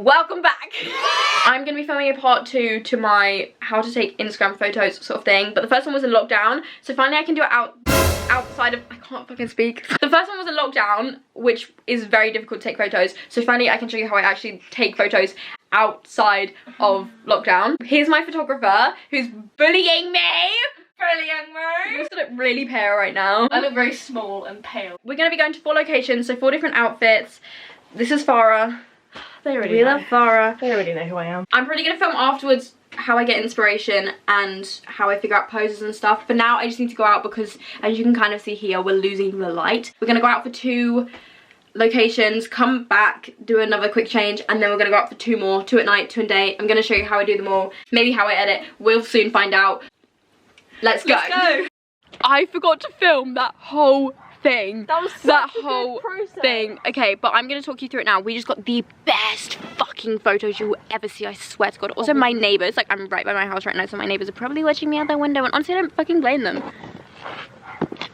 Welcome back. I'm gonna be filming a part 2 to my how to take Instagram photos sort of thing, but the first one was in lockdown, so finally I can do it outside of, I can't fucking speak. The first one was in lockdown, which is very difficult to take photos, so finally I can show you how I actually take photos outside of lockdown. Here's my photographer who's bullying me. You also look really pale right now. I look very small and pale. We're gonna be going to 4 locations, so 4 different outfits. This is Farah. They already We know. love Farah. They already know who I am. I'm probably gonna film afterwards how I get inspiration and how I figure out poses and stuff. But now I just need to go out because, as you can kind of see here, we're losing the light. We're gonna go out for 2 locations, come back, do another quick change, and then we're gonna go out for 2 more, 2 at night, 2 in day. I'm gonna show you how I do them all, maybe how I edit. We'll soon find out. Let's go. I forgot to film that whole thing. That was that such a whole good process. thing. Okay, but I'm gonna talk you through it now. We just got the best fucking photos you will ever see, I swear to God. Also, my neighbors, like, I'm right by my house right now, so my neighbors are probably watching me out their window, and honestly, I don't fucking blame them,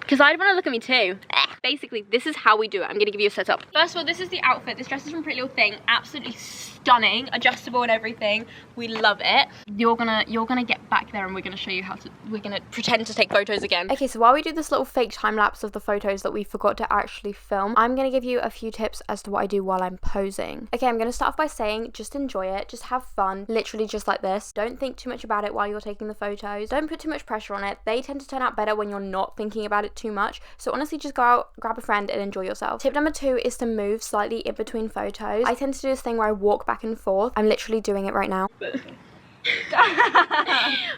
because I'd want to look at me too. Basically, this is how we do it. I'm gonna give you a setup. First of all, this is the outfit. This dress is from Pretty Little Thing. Absolutely stunning, adjustable and everything. We love it. You're gonna get back there and we're gonna show you how to, we're gonna pretend to take photos again. Okay, so while we do this little fake time lapse of the photos that we forgot to actually film, I'm gonna give you a few tips as to what I do while I'm posing. Okay, I'm gonna start off by saying just enjoy it, just have fun, literally just like this. Don't think too much about it while you're taking the photos. Don't put too much pressure on it. They tend to turn out better when you're not thinking about it too much. So honestly, just go out, grab a friend and enjoy yourself. Tip number 2 is to move slightly in between photos. I tend to do this thing where I walk back and forth. I'm literally doing it right now.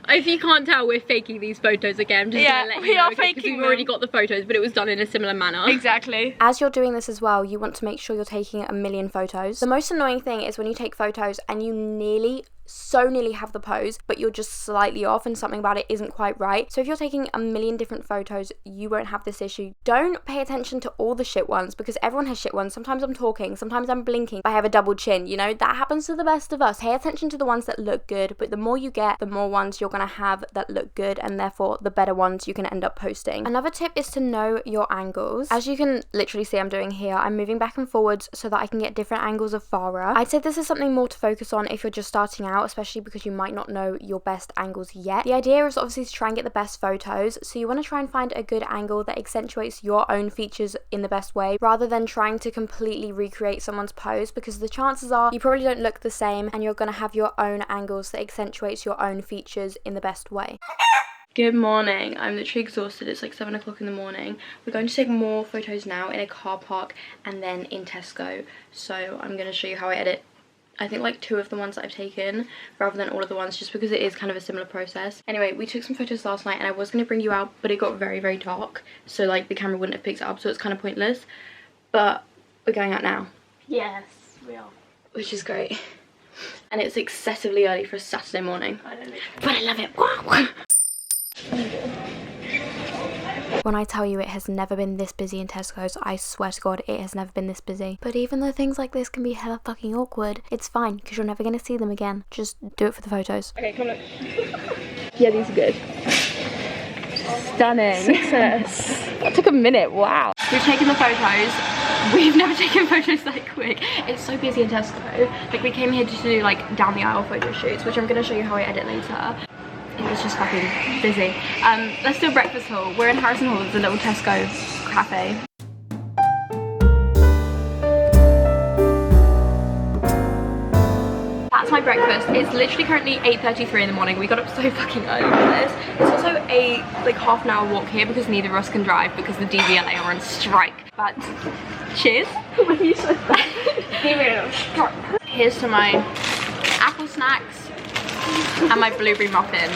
If you can't tell, we're faking these photos again. I'm just gonna let you know, because we've already got the photos, but it was done in a similar manner. Exactly. As you're doing this as well, you want to make sure you're taking a million photos. The most annoying thing is when you take photos and you so nearly have the pose, but you're just slightly off and something about it isn't quite right. So if you're taking a million different photos, you won't have this issue. Don't pay attention to all the shit ones, because everyone has shit ones. Sometimes I'm talking, sometimes I'm blinking, I have a double chin, you know, that happens to the best of us. Pay attention to the ones that look good, but the more you get, the more ones you're gonna have that look good, and therefore the better ones you can end up posting. Another tip is to know your angles. As you can literally see I'm doing here, I'm moving back and forwards so that I can get different angles of Farah. I'd say this is something more to focus on if you're just starting out, especially because you might not know your best angles yet. The idea is obviously to try and get the best photos, so you want to try and find a good angle that accentuates your own features in the best way, rather than trying to completely recreate someone's pose, because the chances are you probably don't look the same and you're going to have your own angles that accentuates your own features in the best way. Good morning. I'm literally exhausted. It's like 7 o'clock in the morning. We're going to take more photos now in a car park and then in Tesco, so I'm going to show you how I edit. I think like 2 of the ones that I've taken rather than all of the ones, just because it is kind of a similar process. Anyway, we took some photos last night and I was going to bring you out, but it got very, very dark, so like the camera wouldn't have picked it up, so it's kind of pointless. But we're going out now. Yes, we are. Which is great. And it's excessively early for a Saturday morning. I don't know. But I love it. Wow. When I tell you it has never been this busy in Tesco's, I swear to God, it has never been this busy. But even though things like this can be hella fucking awkward, it's fine, because you're never going to see them again. Just do it for the photos. Okay, come look. Yeah, these are good. Stunning. Success. That took a minute, wow. We've taken the photos. We've never taken photos that quick. It's so busy in Tesco. Like, we came here just to do like down the aisle photo shoots, which I'm going to show you how I edit later. It was just fucking busy. Let's do a breakfast haul. We're in Harrison Hall, it's a little Tesco cafe. That's my breakfast. It's literally currently 8:33 in the morning. We got up so fucking early for this. It's also a like half an hour walk here because neither of us can drive because the DVLA are on strike. But cheers. When you said that. Here's to my apple snacks and my blueberry muffin.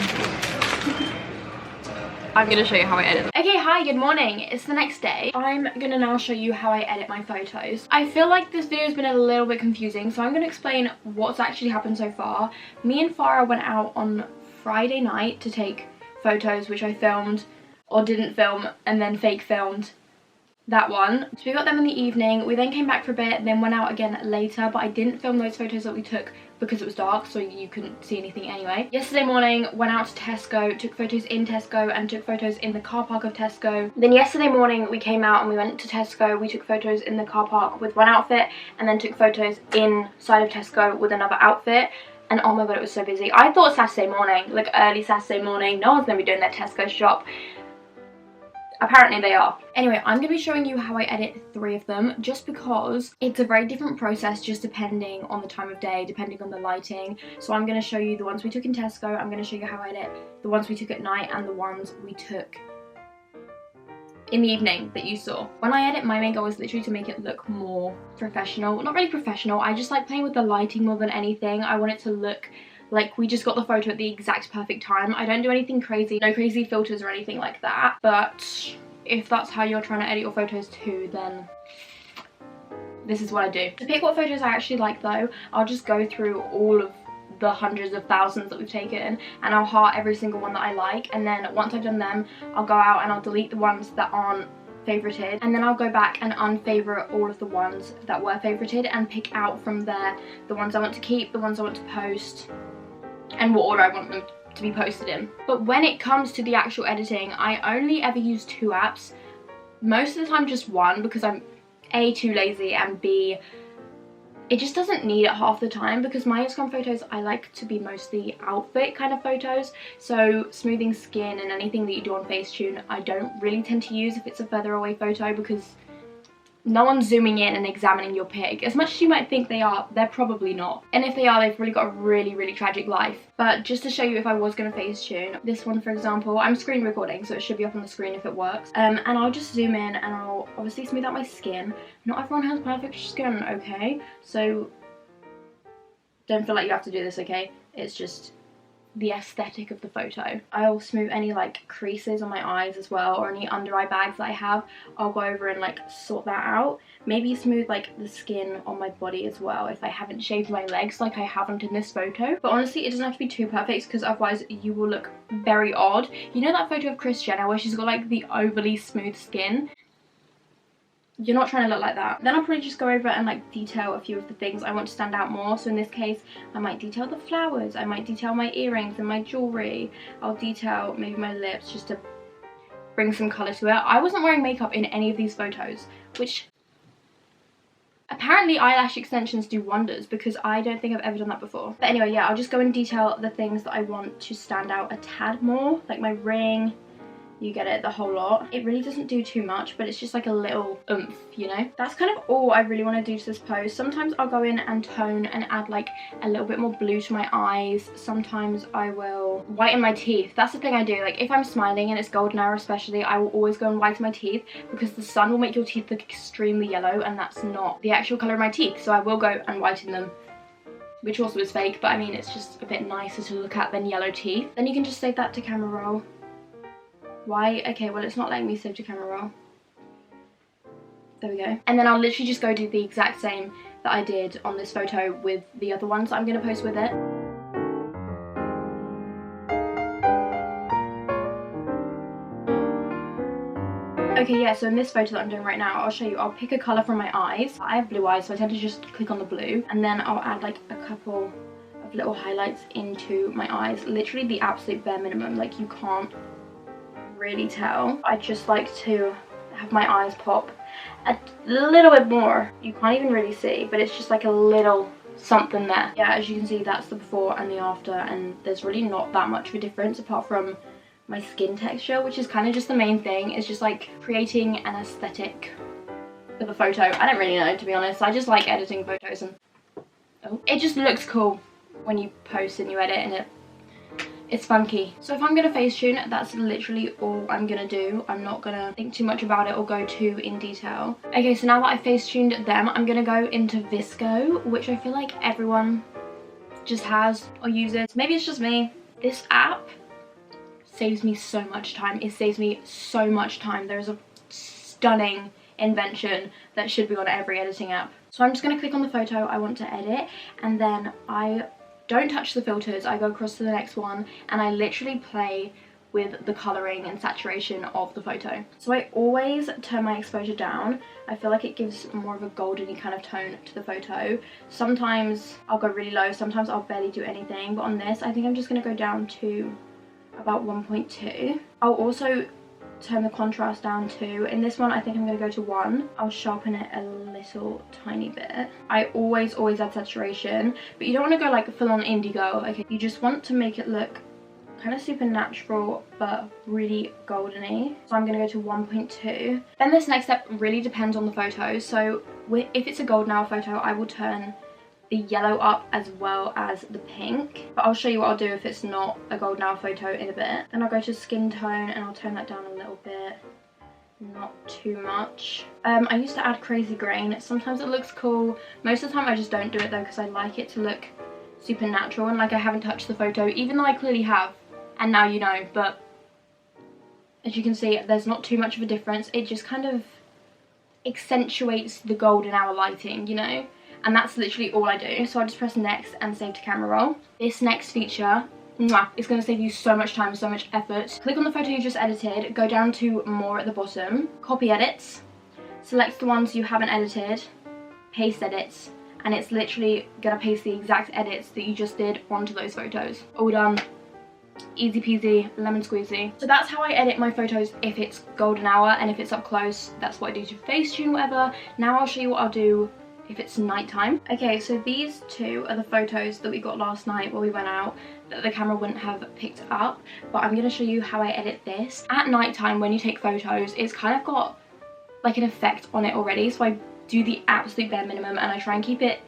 I'm gonna show you how I edit them. Okay, hi, good morning. It's the next day. I'm gonna now show you how I edit my photos. I feel like this video has been a little bit confusing, so I'm gonna explain what's actually happened so far. Me and Farah went out on Friday night to take photos, which I filmed or didn't film and then fake filmed that one. So we got them in the evening. We then came back for a bit, then went out again later, but I didn't film those photos that we took because it was dark, so you couldn't see anything anyway. Yesterday morning, went out to Tesco, took photos in Tesco and took photos in the car park of Tesco. Then yesterday morning we came out and we went to Tesco. We took photos in the car park with one outfit and then took photos inside of Tesco with another outfit. And oh my god, it was so busy. I thought Saturday morning, like early Saturday morning, no one's gonna be doing their Tesco shop. Apparently they are. Anyway, I'm going to be showing you how I edit 3 of them just because it's a very different process just depending on the time of day, depending on the lighting. So I'm going to show you the ones we took in Tesco, I'm going to show you how I edit the ones we took at night and the ones we took in the evening that you saw. When I edit, my main goal is literally to make it look more professional. Not really professional, I just like playing with the lighting more than anything. I want it to look like we just got the photo at the exact perfect time. I don't do anything crazy, no crazy filters or anything like that. But if that's how you're trying to edit your photos too, then this is what I do. To pick what photos I actually like though, I'll just go through all of the hundreds of thousands that we've taken and I'll heart every single one that I like, and then once I've done them, I'll go out and I'll delete the ones that aren't favorited, and then I'll go back and unfavorite all of the ones that were favorited and pick out from there the ones I want to keep, the ones I want to post, and what order I want them to be posted in. But when it comes to the actual editing, I only ever use 2 apps. Most of the time just one, because I'm A, too lazy, and B, it just doesn't need it half the time, because my Instagram photos I like to be mostly outfit kind of photos. So smoothing skin and anything that you do on Facetune I don't really tend to use if it's a further away photo, because no one's zooming in and examining your pic. As much as you might think they are, they're probably not. And if they are, they've really got a really, really tragic life. But just to show you if I was going to Facetune, this one for example, I'm screen recording, so it should be up on the screen if it works. And I'll just zoom in and I'll obviously smooth out my skin. Not everyone has perfect skin, okay? So don't feel like you have to do this, okay? It's just the aesthetic of the photo. I'll smooth any like creases on my eyes as well, or any under eye bags that I have. I'll go over and like sort that out. Maybe smooth like the skin on my body as well if I haven't shaved my legs like I haven't in this photo. But honestly, it doesn't have to be too perfect, because otherwise you will look very odd. You know that photo of Kris Jenner where she's got like the overly smooth skin? You're not trying to look like that. Then I'll probably just go over and like detail a few of the things I want to stand out more. So in this case, I might detail the flowers, I might detail my earrings and my jewellery. I'll detail maybe my lips just to bring some colour to it. I wasn't wearing makeup in any of these photos, which apparently eyelash extensions do wonders, because I don't think I've ever done that before. But anyway, yeah, I'll just go and detail the things that I want to stand out a tad more, like my ring. You get it, the whole lot. It really doesn't do too much, but it's just like a little oomph, you know? That's kind of all I really want to do to this pose. Sometimes I'll go in and tone and add like a little bit more blue to my eyes. Sometimes I will whiten my teeth. That's the thing I do. Like if I'm smiling and it's golden hour especially, I will always go and whiten my teeth, because the sun will make your teeth look extremely yellow and that's not the actual colour of my teeth. So I will go and whiten them, which also is fake, but I mean it's just a bit nicer to look at than yellow teeth. Then you can just save that to camera roll. Why? Okay, well it's not letting me save to camera roll. There we go. And then I'll literally just go do the exact same that I did on this photo with the other ones that I'm going to post with it. Okay, yeah, so in this photo that I'm doing right now, I'll show you, I'll pick a colour from my eyes. I have blue eyes, so I tend to just click on the blue, and then I'll add like a couple of little highlights into my eyes. Literally the absolute bare minimum, like you can't really tell. I just like to have my eyes pop a little bit more. You can't even really see, but it's just like a little something there. Yeah, as you can see, that's the before and the after, and there's really not that much of a difference apart from my skin texture, which is kind of just the main thing. It's just like creating an aesthetic for the photo. I don't really know, to be honest. I just like editing photos, and it just looks cool when you post and you edit, and it's funky. So if I'm gonna Facetune, that's literally all I'm gonna do. I'm not gonna think too much about it or go too in detail. Okay, so now that I've Facetuned them, I'm gonna go into Visco, which I feel like everyone just has or uses. Maybe it's just me. This app saves me so much time. It saves me so much time. There is a stunning invention that should be on every editing app. So I'm just gonna click on the photo I want to edit, and then I don't touch the filters. I go across to the next one and I literally play with the colouring and saturation of the photo. So I always turn my exposure down. I feel like it gives more of a goldeny kind of tone to the photo. Sometimes I'll go really low, sometimes I'll barely do anything, but on this I think I'm just going to go down to about 1.2. I'll also turn the contrast down too. In this one I think I'm going to go to 1. I'll sharpen it a little tiny bit. I always add saturation, but you don't want to go like full on indigo, okay? You just want to make it look kind of supernatural but really goldeny. So I'm going to go to 1.2. Then this next step really depends on the photo. So if it's a golden hour photo, I will turn the yellow up as well as the pink, but I'll show you what I'll do if it's not a golden hour photo in a bit. Then I'll go to skin tone and I'll turn that down a little bit, not too much. I used to add crazy grain. Sometimes it looks cool. Most of the time I just don't do it though, because I like it to look supernatural and like I haven't touched the photo, even though I clearly have, and now you know. But as you can see, there's not too much of a difference. It just kind of accentuates the golden hour lighting, you know? And that's literally all I do. So I'll just press next and save to camera roll. This next feature, it's going to save you so much time, so much effort. Click on the photo you just edited, go down to more at the bottom, copy edits, select the ones you haven't edited, paste edits, and it's literally going to paste the exact edits that you just did onto those photos. All done. Easy peasy, lemon squeezy. So that's how I edit my photos if it's golden hour, and if it's up close, that's what I do to Facetune, whatever. Now I'll show you what I'll do if it's nighttime. Okay, so these two are the photos that we got last night while we went out that the camera wouldn't have picked up, but I'm going to show you how I edit this. At nighttime when you take photos, it's kind of got like an effect on it already, so I do the absolute bare minimum and I try and keep it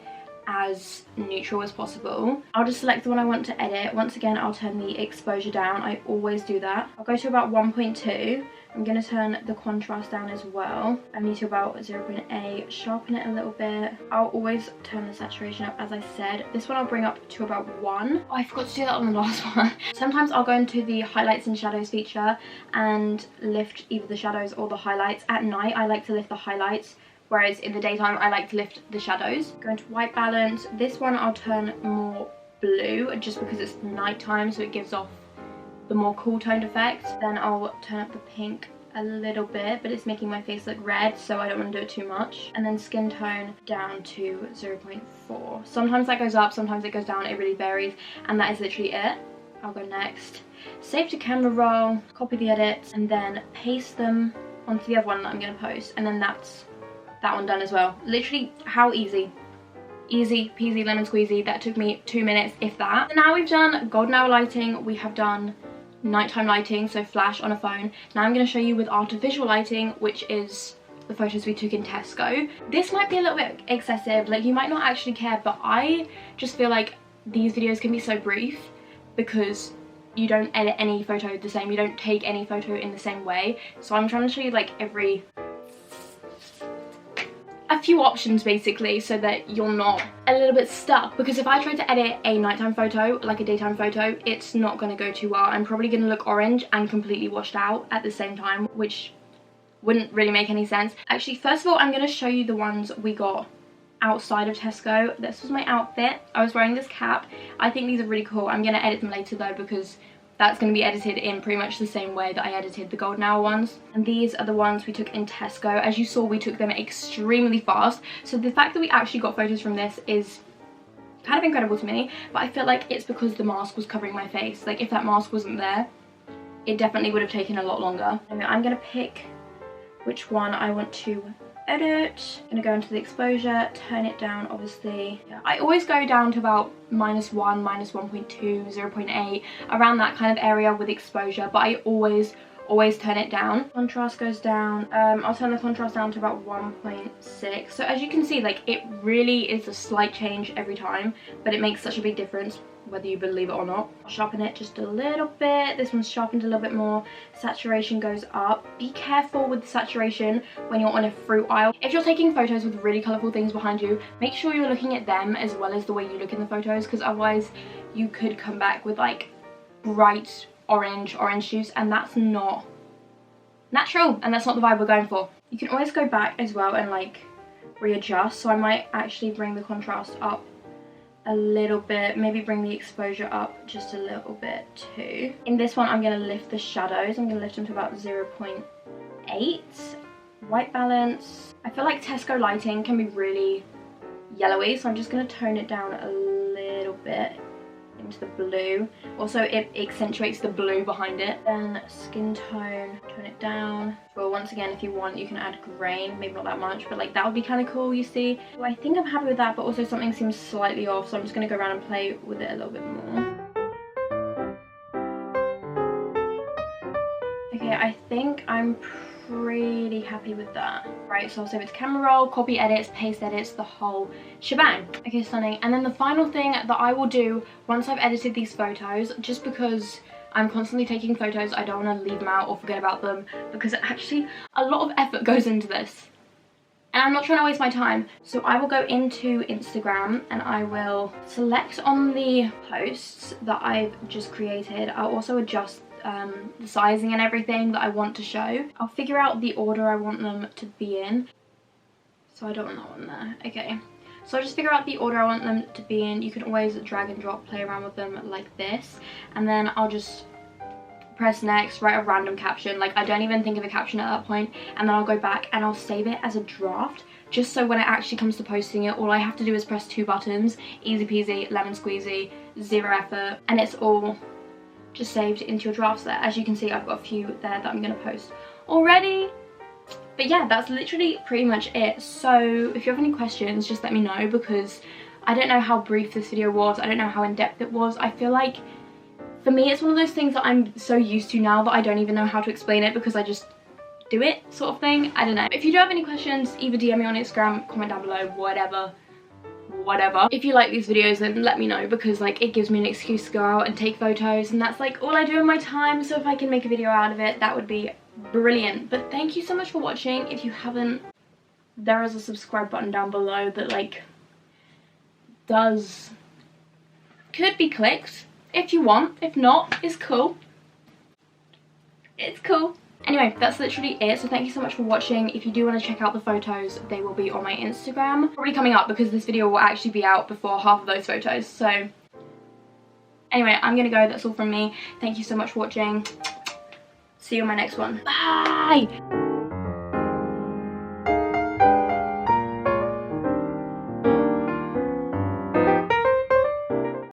as neutral as possible. I'll just select the one I want to edit. Once again, I'll turn the exposure down. I always do that. I'll go to about 1.2. I'm going to turn the contrast down as well. I need to about 0.8, sharpen it a little bit. I'll always turn the saturation up, as I said. This one I'll bring up to about 1. Oh, I forgot to do that on the last one. Sometimes I'll go into the highlights and shadows feature and lift either the shadows or the highlights. At night, I like to lift the highlights, whereas in the daytime I like to lift the shadows. Go into white balance. This one I'll turn more blue just because it's nighttime, so it gives off the more cool toned effect. Then I'll turn up the pink a little bit, but it's making my face look red, so I don't want to do it too much. And then skin tone down to 0.4. Sometimes that goes up, sometimes it goes down, it really varies, and that is literally it. I'll go next. Save to camera roll, copy the edits, and then paste them onto the other one that I'm going to post, and then that's that one done as well. Literally, how easy. Easy peasy lemon squeezy. That took me 2 minutes, if that. So now we've done golden hour lighting, we have done nighttime lighting, so flash on a phone. Now I'm going to show you with artificial lighting, which is the photos we took in Tesco. This might be a little bit excessive, like you might not actually care, but I just feel like these videos can be so brief because you don't edit any photo the same, you don't take any photo in the same way. So I'm trying to show you like a few options basically, so that you're not a little bit stuck, because if I try to edit a nighttime photo like a daytime photo, it's not going to go too well. I'm probably going to look orange and completely washed out at the same time, which wouldn't really make any sense. Actually, first of all, I'm going to show you the ones we got outside of Tesco. This was my outfit. I was wearing this cap. I think these are really cool. I'm going to edit them later though, because that's going to be edited in pretty much the same way that I edited the golden hour ones. And these are the ones we took in Tesco. As you saw, we took them extremely fast. So the fact that we actually got photos from this is kind of incredible to me. But I feel like it's because the mask was covering my face. Like if that mask wasn't there, it definitely would have taken a lot longer. Anyway, I'm going to pick which one I want to edit. I'm going to go into the exposure, turn it down obviously. Yeah, I always go down to about -1, -1.2, 0.8, around that kind of area with exposure, but I always turn it down. Contrast goes down. I'll turn the contrast down to about 1.6. So as you can see, like it really is a slight change every time, but it makes such a big difference whether you believe it or not. I'll sharpen it just a little bit. This one's sharpened a little bit more. Saturation goes up. Be careful with the saturation when you're on a fruit aisle. If you're taking photos with really colourful things behind you, make sure you're looking at them as well as the way you look in the photos, because otherwise you could come back with like bright orange juice, and that's not natural, and that's not the vibe we're going for. You can always go back as well and like readjust, so I might actually bring the contrast up a little bit, maybe bring the exposure up just a little bit too. In this one, I'm going to lift the shadows. I'm going to lift them to about 0.8. White balance. I feel like Tesco lighting can be really yellowy, so I'm just going to tone it down a little bit into the blue. Also, it accentuates the blue behind it. Then skin tone, tone it down. Well, once again, if you want, you can add grain, maybe not that much, but like that would be kind of cool, you see. Well, I think I'm happy with that, but also something seems slightly off, so I'm just going to go around and play with it a little bit more. Okay, I think I'm pretty happy with that. Right, so I'll save it to camera roll, copy edits, paste edits, the whole shebang. Okay, stunning. And then the final thing that I will do once I've edited these photos, just because I'm constantly taking photos, I don't want to leave them out or forget about them, because actually a lot of effort goes into this. And I'm not trying to waste my time. So I will go into Instagram and I will select on the posts that I've just created. I'll also adjust the sizing and everything that I want to show. I'll figure out the order I want them to be in. So I don't want that one there. Okay. So I'll just figure out the order I want them to be in. You can always drag and drop, play around with them like this. And then I'll just press next, write a random caption. Like I don't even think of a caption at that point. And then I'll go back and I'll save it as a draft. Just so when it actually comes to posting it, all I have to do is press 2 buttons. Easy peasy, lemon squeezy, 0 effort. And it's all just saved into your drafts there. As you can see, I've got a few there that I'm going to post already. But yeah, that's literally pretty much it. So if you have any questions, just let me know, because I don't know how brief this video was. I don't know how in-depth it was. I feel like for me, it's one of those things that I'm so used to now that I don't even know how to explain it, because I just do it, sort of thing. I don't know. If you do have any questions, either DM me on Instagram, comment down below, whatever. If you like these videos, then let me know, because like it gives me an excuse to go out and take photos, and that's like all I do in my time. So if I can make a video out of it, that would be brilliant. But thank you so much for watching. If you haven't, there is a subscribe button down below that like could be clicked if you want. If not, it's cool. It's cool. Anyway, that's literally it. So thank you so much for watching. If you do want to check out the photos, they will be on my Instagram. Probably coming up, because this video will actually be out before half of those photos. So anyway, I'm gonna go. That's all from me. Thank you so much for watching. See you on my next one. Bye!